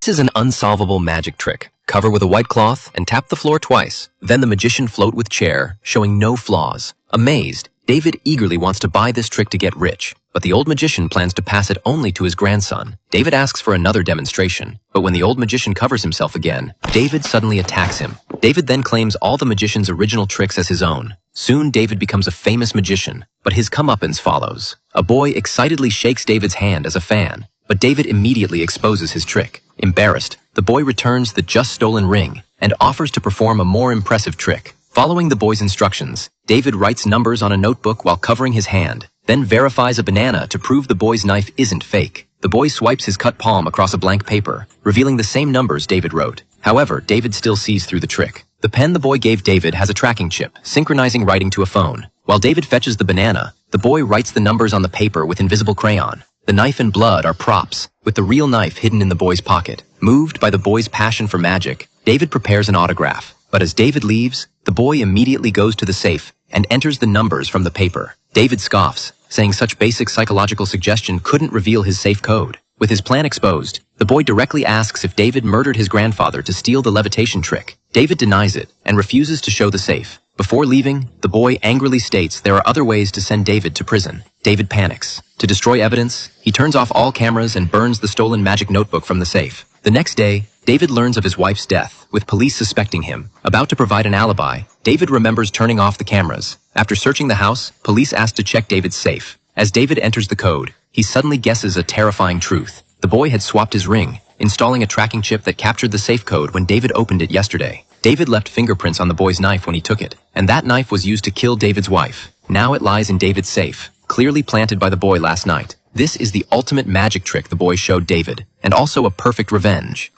This is an unsolvable magic trick. Cover with a white cloth and tap the floor twice. Then the magician float with chair, showing no flaws. Amazed, David eagerly wants to buy this trick to get rich, but the old magician plans to pass it only to his grandson. David asks for another demonstration, but when the old magician covers himself again, David suddenly attacks him. David then claims all the magician's original tricks as his own. Soon David becomes a famous magician, but his comeuppance follows. A boy excitedly shakes David's hand as a fan, but David immediately exposes his trick. Embarrassed, the boy returns the just-stolen ring and offers to perform a more impressive trick. Following the boy's instructions, David writes numbers on a notebook while covering his hand, then verifies a banana to prove the boy's knife isn't fake. The boy swipes his cut palm across a blank paper, revealing the same numbers David wrote. However, David still sees through the trick. The pen the boy gave David has a tracking chip, synchronizing writing to a phone. While David fetches the banana, the boy writes the numbers on the paper with invisible crayon. The knife and blood are props, with the real knife hidden in the boy's pocket. Moved by the boy's passion for magic, David prepares an autograph. But as David leaves, the boy immediately goes to the safe and enters the numbers from the paper. David scoffs, saying such basic psychological suggestion couldn't reveal his safe code. With his plan exposed, the boy directly asks if David murdered his grandfather to steal the levitation trick. David denies it and refuses to show the safe. Before leaving, the boy angrily states there are other ways to send David to prison. David panics. To destroy evidence, he turns off all cameras and burns the stolen magic notebook from the safe. The next day, David learns of his wife's death, with police suspecting him. About to provide an alibi, David remembers turning off the cameras. After searching the house, police ask to check David's safe. As David enters the code, he suddenly guesses a terrifying truth. The boy had swapped his ring, installing a tracking chip that captured the safe code when David opened it yesterday. David left fingerprints on the boy's knife when he took it, and that knife was used to kill David's wife. Now it lies in David's safe, clearly planted by the boy last night. This is the ultimate magic trick the boy showed David, and also a perfect revenge.